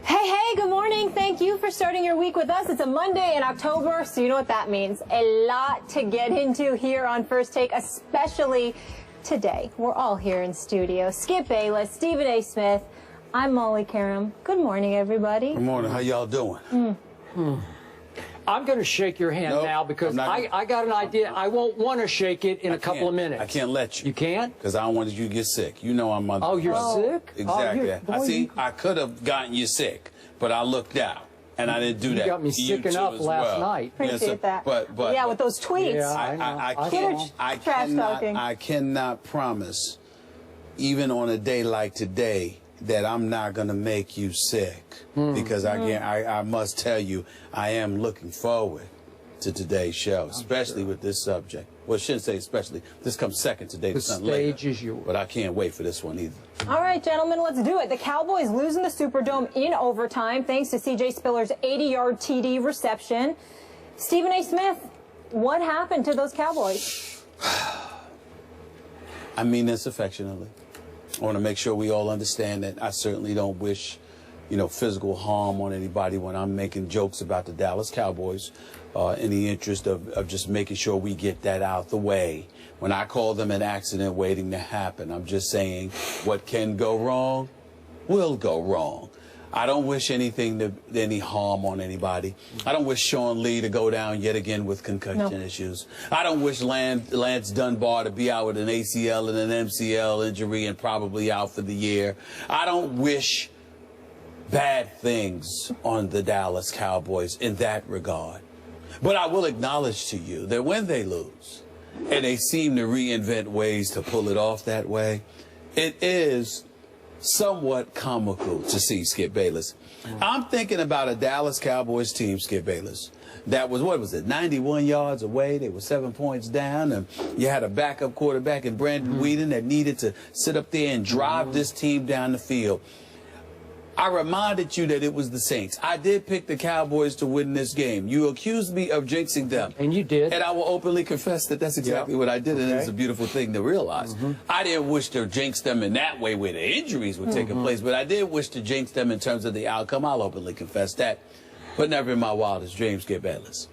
Hey, good morning. Thank you for starting your week with us. It's a Monday in October, so you know what that means. A lot to get into here on First Take, especially today. We're all here in studio. Skip Bayless, Stephen A. Smith. I'm Molly Karam. Good morning, everybody. Good morning. How y'all doing? I'm going to shake your hand now because I got an idea. I won't want to shake it in a couple of minutes. I can't let you. You can't? Because I don't want you to get sick. You know I'm under. Oh, you're sick? Exactly. Oh, I could have gotten you sick, but I looked out. And I didn't do that. You got me sicking up last night. Appreciate that. But yeah, with those tweets. Yeah, I cannot promise, even on a day like today, that I'm not going to make you sick. Because I must tell you, I am looking forward to today's show, especially with this subject. Well, I shouldn't say especially. This comes second today. The stage is yours. But I can't wait for this one either. All right, gentlemen, let's do it. The Cowboys losing the Superdome in overtime thanks to C.J. Spiller's 80-yard TD reception. Stephen A. Smith, what happened to those Cowboys? I mean this affectionately. I want to make sure we all understand that I certainly don't wish, physical harm on anybody when I'm making jokes about the Dallas Cowboys in the interest of just making sure we get that out the way. When I call them an accident waiting to happen, I'm just saying what can go wrong will go wrong. I don't wish any harm on anybody. I don't wish Sean Lee to go down yet again with concussion issues. I don't wish Lance Dunbar to be out with an ACL and an MCL injury and probably out for the year. I don't wish bad things on the Dallas Cowboys in that regard. But I will acknowledge to you that when they lose, and they seem to reinvent ways to pull it off that way, it is somewhat comical to see, Skip Bayless. I'm thinking about a Dallas Cowboys team, Skip Bayless, that was, 91 yards away. They were 7 points down, and you had a backup quarterback in Brandon Weeden that needed to sit up there and drive this team down the field. I reminded you that it was the Saints. I did pick the Cowboys to win this game. You accused me of jinxing them. And you did. And I will openly confess that that's exactly what I did, and it's a beautiful thing to realize. I didn't wish to jinx them in that way where the injuries were taking place, but I did wish to jinx them in terms of the outcome. I'll openly confess that. But never in my wildest dreams, Skip Bayless,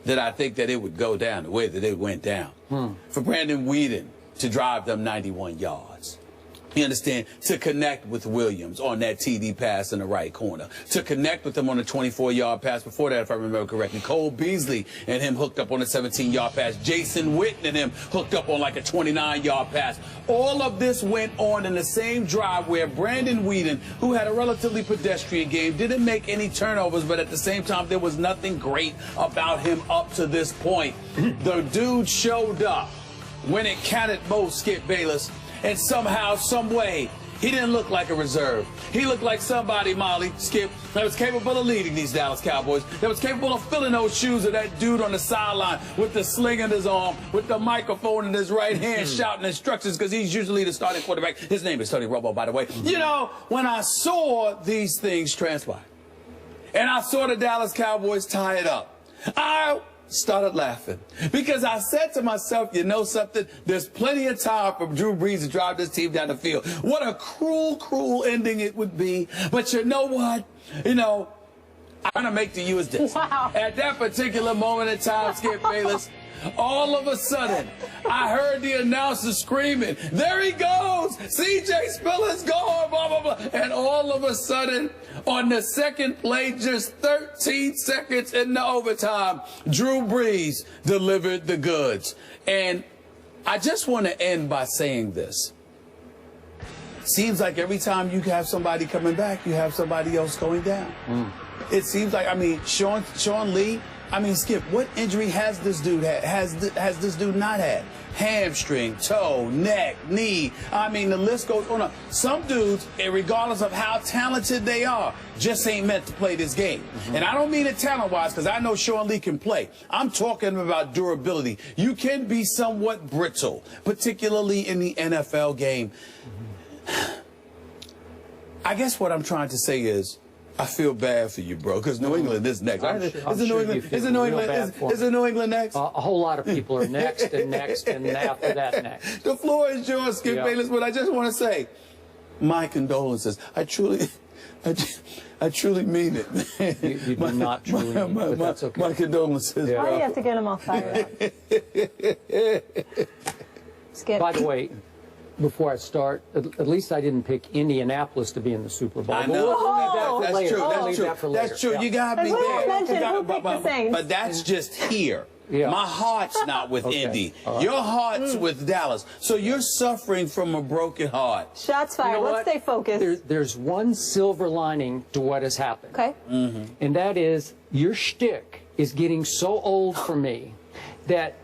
did I think that it would go down the way that it went down. For Brandon Weeden to drive them 91 yards. You understand? To connect with Williams on that TD pass in the right corner. To connect with him on the 24-yard pass before that, if I remember correctly. Cole Beasley and him hooked up on a 17-yard pass. Jason Witten and him hooked up on like a 29-yard pass. All of this went on in the same drive where Brandon Weeden, who had a relatively pedestrian game, didn't make any turnovers, but at the same time, there was nothing great about him up to this point. The dude showed up when it counted most, Skip Bayless. And somehow, some way, he didn't look like a reserve. He looked like somebody, Molly, Skip, that was capable of leading these Dallas Cowboys, that was capable of filling those shoes of that dude on the sideline with the sling in his arm, with the microphone in his right hand, shouting instructions, because he's usually the starting quarterback. His name is Tony Romo, by the way. You know, when I saw these things transpire, and I saw the Dallas Cowboys tie it up, I started laughing because I said to myself, you know something? There's plenty of time for Drew Brees to drive this team down the field. What a cruel, cruel ending it would be. But you know what? I'm going to make to you is this. Wow. At that particular moment in time, Skip Bayless, all of a sudden, I heard the announcer screaming, there he goes! C.J. Spiller's gone, blah, blah, blah. And all of a sudden, on the second play, just 13 seconds in the overtime, Drew Brees delivered the goods. And I just want to end by saying this. Seems like every time you have somebody coming back, you have somebody else going down. It seems like, Sean Lee, Skip, what injury has this dude had? Has this dude not had? Hamstring, toe, neck, knee. The list goes on. Some dudes, regardless of how talented they are, just ain't meant to play this game. And I don't mean it talent-wise, because I know Sean Lee can play. I'm talking about durability. You can be somewhat brittle, particularly in the NFL game. I guess what I'm trying to say is, I feel bad for you, bro, because New England is next. Is it New England next? A whole lot of people are next and next and after that next. The floor is yours, Skip Bayless, but I just want to say my condolences. I I truly mean it. You do not truly mean it, but that's okay. My condolences. Yeah. Why do you have to get them all fired up? Skip. By the way, before I start, at least I didn't pick Indianapolis to be in the Super Bowl. I know. That's true. That's true. Yeah. You got me there. But that's just here. Yeah. My heart's not with Indy. Right. Your heart's with Dallas. So you're suffering from a broken heart. Shots fired. You know Let's stay focused. There's one silver lining to what has happened. Okay. And that is your shtick is getting so old for me that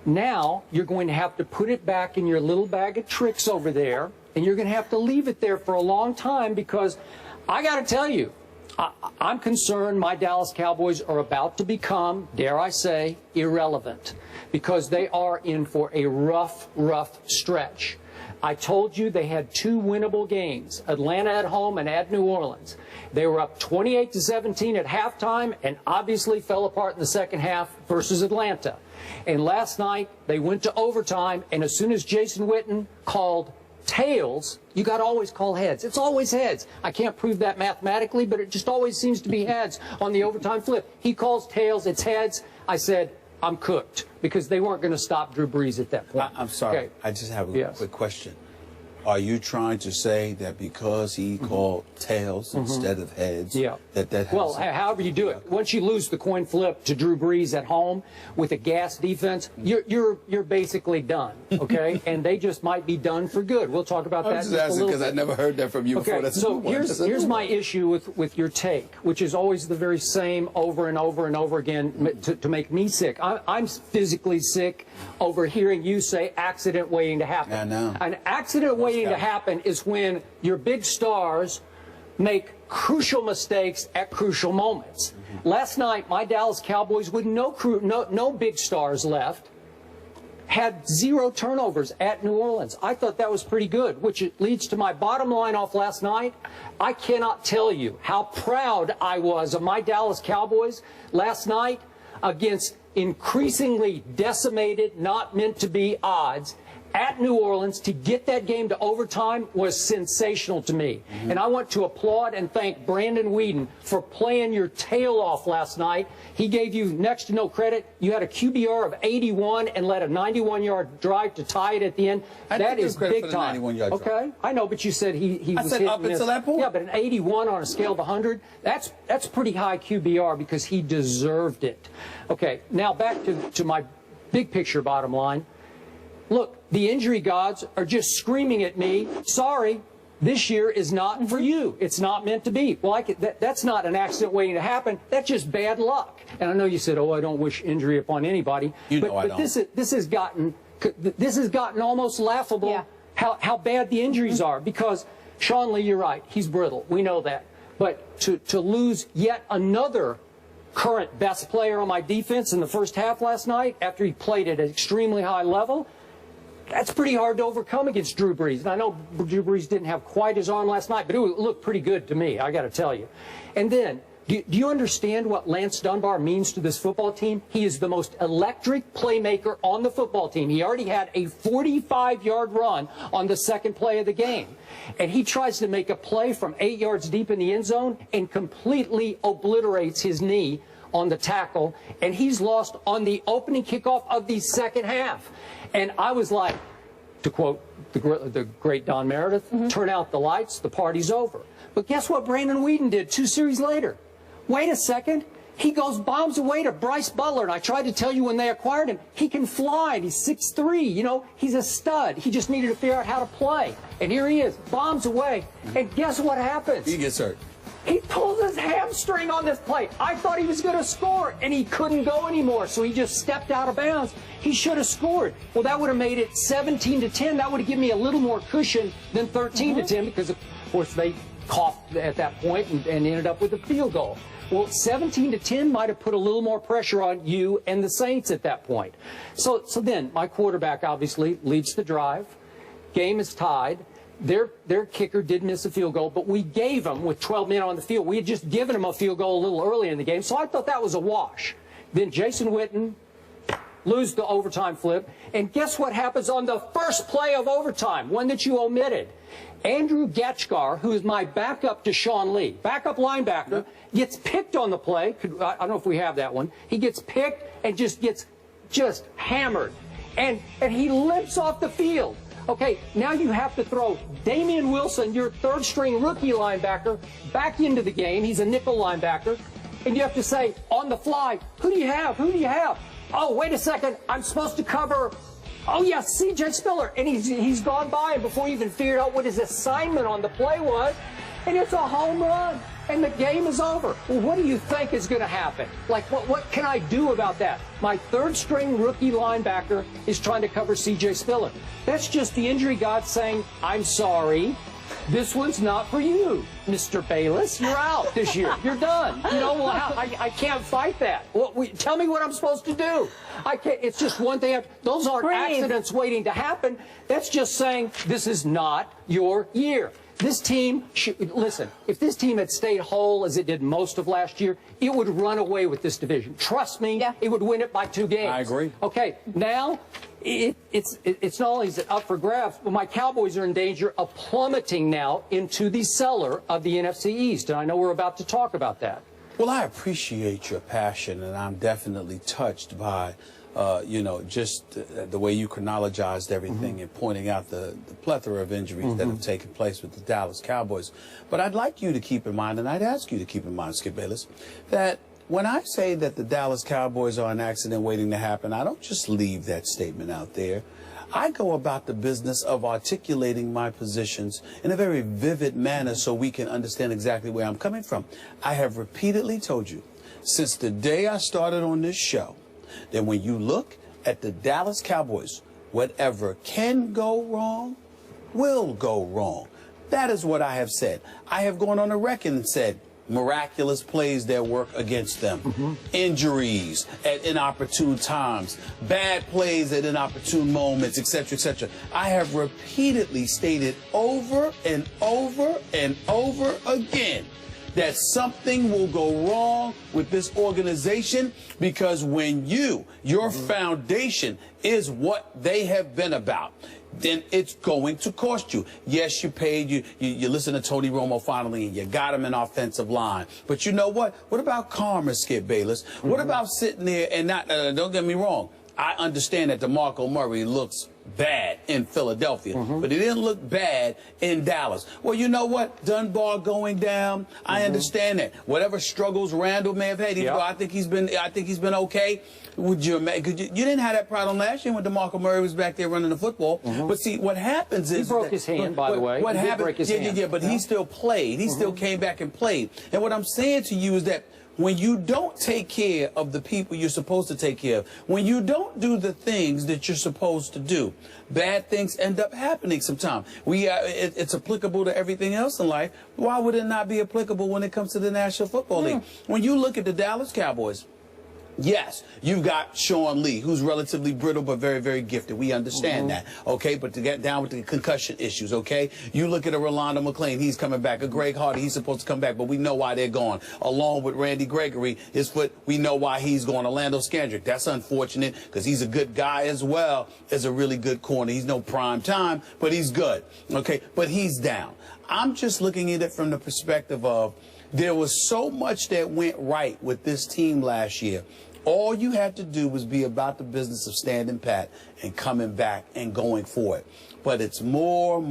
now you're going to have to put it back in your little bag of tricks over there, and you're going to have to leave it there for a long time, because I got to tell you, I'm concerned my Dallas Cowboys are about to become, dare I say, irrelevant, because they are in for a rough stretch. I told you they had 2 winnable games, Atlanta at home and at New Orleans. They were up 28-17 at halftime and obviously fell apart in the second half versus Atlanta. And last night they went to overtime, and as soon as Jason Witten called tails, you got to always call heads. It's always heads. I can't prove that mathematically, but it just always seems to be heads on the overtime flip. He calls tails, it's heads. I said, I'm cooked, because they weren't going to stop Drew Brees at that point. I'm sorry. Okay. I just have a quick question. Are you trying to say that because he called tails instead of heads, that has... Well, however you do it. Once you lose the coin flip to Drew Brees at home with a gas defense, you're basically done, okay? And they just might be done for good. We'll talk about that just a little bit. Because I never heard that from you before. That's so here's my issue with your take, which is always the very same over and over and over again to make me sick. I'm physically sick over hearing you say accident waiting to happen. I know. An accident waiting to happen is when your big stars make crucial mistakes at crucial moments. Last night, my Dallas Cowboys, with no big stars left, had 0 turnovers at New Orleans. I thought that was pretty good, which leads to my bottom line off last night. I cannot tell you how proud I was of my Dallas Cowboys last night against increasingly decimated, not meant to be odds at New Orleans. To get that game to overtime was sensational to me. And I want to applaud and thank Brandon Weeden for playing your tail off last night. He gave you next to no credit. You had a QBR of 81 and led a 91-yard drive to tie it at the end. That is big time. Okay, I know, but you said he was hitting up until that point. Yeah, but an 81 on a scale of 100, that's pretty high QBR, because he deserved it. Okay, now back to my big picture bottom line. Look, the injury gods are just screaming at me, sorry, this year is not for you. It's not meant to be. Well, that's not an accident waiting to happen. That's just bad luck. And I know you said, oh, I don't wish injury upon anybody. But this has gotten almost laughable how bad the injuries are. Because, Sean Lee, you're right. He's brittle. We know that. But to lose yet another current best player on my defense in the first half last night, after he played at an extremely high level, that's pretty hard to overcome against Drew Brees. And I know Drew Brees didn't have quite his arm last night, but it looked pretty good to me, I got to tell you. And then, do you understand what Lance Dunbar means to this football team? He is the most electric playmaker on the football team. He already had a 45-yard run on the second play of the game. And he tries to make a play from 8 yards deep in the end zone and completely obliterates his knee on the tackle, and he's lost on the opening kickoff of the second half. And I was like, to quote the great Don Meredith, turn out the lights, the party's over. But guess what Brandon Weeden did 2 series later? Wait a second. He goes bombs away to Bryce Butler, and I tried to tell you when they acquired him, he can fly, and he's 6'3", you know, he's a stud. He just needed to figure out how to play. And here he is, bombs away, and guess what happens? He gets hurt. He pulls his hamstring on this play. I thought he was going to score, and he couldn't go anymore, so he just stepped out of bounds. He should have scored. Well, that would have made it 17-10. That would have given me a little more cushion than 13-10, because, of course, they coughed at that point and ended up with a field goal. Well, 17-10 might have put a little more pressure on you and the Saints at that point. So then my quarterback obviously leads the drive. Game is tied. Their kicker did miss a field goal, but we gave them, with 12 men on the field, we had just given them a field goal a little earlier in the game, so I thought that was a wash. Then Jason Witten lose the overtime flip, and guess what happens on the first play of overtime, one that you omitted? Andrew Getchgar, who is my backup to Sean Lee, backup linebacker, gets picked on the play. I don't know if we have that one. He gets picked and just gets hammered. And he limps off the field. Okay, now you have to throw Damian Wilson, your third-string rookie linebacker, back into the game. He's a nickel linebacker. And you have to say, on the fly, who do you have? Who do you have? Oh, wait a second. I'm supposed to cover, oh, yeah, C.J. Spiller. And he's gone by, and before you even figured out what his assignment on the play was, and it's a home run, and the game is over. Well, what do you think is going to happen? Like, what can I do about that? My third-string rookie linebacker is trying to cover C.J. Spiller. That's just the injury god saying, I'm sorry. This one's not for you, Mr. Bayless. You're out this year. You're done. You know, well, I can't fight that. Tell me what I'm supposed to do. I can't. It's just one thing. Those aren't accidents waiting to happen. That's just saying this is not your year. This team, listen, if this team had stayed whole as it did most of last year, it would run away with this division. Trust me, it would win it by 2 games. I agree. Okay, now it's not only is it up for grabs, but my Cowboys are in danger of plummeting now into the cellar of the NFC East, and I know we're about to talk about that. Well, I appreciate your passion, and I'm definitely touched by you know, just the way you chronologized everything and pointing out the plethora of injuries that have taken place with the Dallas Cowboys. But I'd like you to keep in mind, and I'd ask you to keep in mind, Skip Bayless, that when I say that the Dallas Cowboys are an accident waiting to happen, I don't just leave that statement out there. I go about the business of articulating my positions in a very vivid manner so we can understand exactly where I'm coming from. I have repeatedly told you, since the day I started on this show, that when you look at the Dallas Cowboys, whatever can go wrong will go wrong. That is what I have said. I have gone on the record and said miraculous plays that work against them, injuries at inopportune times, bad plays at inopportune moments, etc., etc. I have repeatedly stated over and over and over again that something will go wrong with this organization, because when your foundation is what they have been about, then it's going to cost you. Yes, you paid, you listen to Tony Romo finally, and you got him an offensive line. But you know what? What about karma, Skip Bayless? What about sitting there and not, don't get me wrong, I understand that DeMarco Murray looks bad in Philadelphia, but he didn't look bad in Dallas. Well, you know what? Dunbar going down, I understand that. Whatever struggles Randall may have had, I think he's been okay. Would you imagine? You didn't have that problem last year when DeMarco Murray was back there running the football. But see, what happens is he broke his hand, by the way. What happened? Yeah, but he still played. He still came back and played. And what I'm saying to you is that when you don't take care of the people you're supposed to take care of, when you don't do the things that you're supposed to do, bad things end up happening sometimes. It's applicable to everything else in life. Why would it not be applicable when it comes to the National Football League? When you look at the Dallas Cowboys, yes, you've got Sean Lee, who's relatively brittle but very, very gifted. We understand that, okay? But to get down with the concussion issues, okay? You look at a Rolando McClain, he's coming back. A Greg Hardy, he's supposed to come back, but we know why they're gone. Along with Randy Gregory, his foot, we know why he's gone. Orlando Scandrick, that's unfortunate because he's a good guy as well as a really good corner. He's no prime time, but he's good, okay? But he's down. I'm just looking at it from the perspective of there was so much that went right with this team last year. All you had to do was be about the business of standing pat and coming back and going for it. But it's more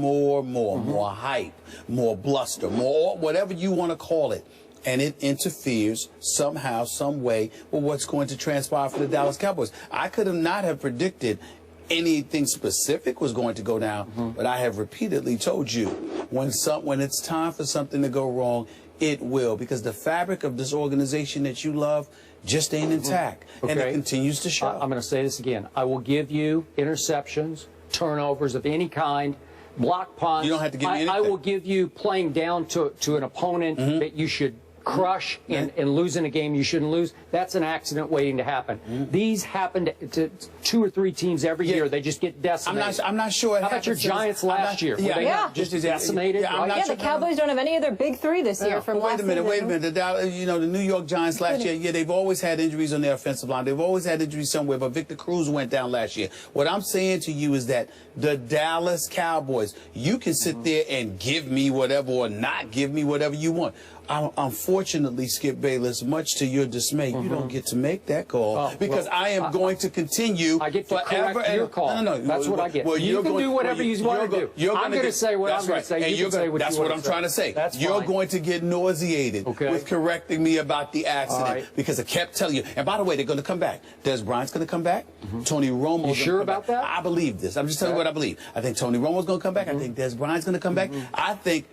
hype, more bluster, more whatever you want to call it. And it interferes somehow, some way with what's going to transpire for the Dallas Cowboys. I could not have predicted anything specific was going to go down, but I have repeatedly told you when it's time for something to go wrong, it will, because the fabric of this organization that you love just ain't intact, and it continues to show. I'm going to say this again. I will give you interceptions, turnovers of any kind, block punts. You don't have to give me anything. I will give you playing down to an opponent that you should crush and losing a game you shouldn't lose, that's an accident waiting to happen. These happen to 2 or 3 teams every year. They just get decimated. I'm not sure. How about your Giants last year? Were they not just decimated? The Cowboys don't have any of their big 3 this year from last season. Wait a minute. The New York Giants last year, they've always had injuries on their offensive line. They've always had injuries somewhere, but Victor Cruz went down last year. What I'm saying to you is that the Dallas Cowboys, you can sit there and give me whatever or not give me whatever you want. Unfortunately, Skip Bayless, much to your dismay, you don't get to make that call because I am going to continue. I get to forever correct your call. No. That's what I get. Well, you can do whatever you want to do. I'm going to say what I'm going to say. You can say what you want to say. That's what I'm trying to say. You're going to get nauseated with correcting me about the accident because I kept telling you. And by the way, they're going to come back. Des Bryant's going to come back. Tony Romo's You sure about that? I believe this. I'm just telling you what I believe. I think Tony Romo's going to come back. I think Des Bryant's going to come back. I think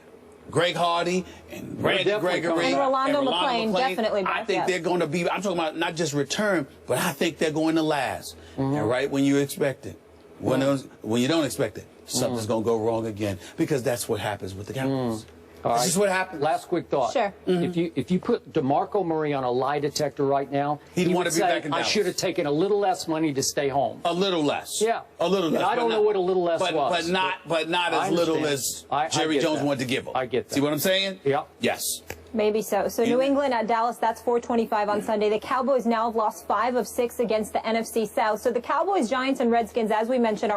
Greg Hardy and Randy Gregory and Rolando McClain definitely back. I think they're going to be, I'm talking about not just return, but I think they're going to last. And right when you expect it, when you don't expect it, something's going to go wrong again because that's what happens with the Cowboys. This is what happens. Last quick thought. Sure. If you put DeMarco Murray on a lie detector right now, he would be say, back in Dallas. I should have taken a little less money to stay home. A little less. Yeah. A little less. And I don't know what a little less was. But not as little as Jerry Jones wanted to give him. I get that. See what I'm saying? Yeah. Yes. Maybe so. So New England at Dallas, that's 4:25 on Sunday. The Cowboys now have lost 5 of 6 against the NFC South. So the Cowboys, Giants, and Redskins, as we mentioned, are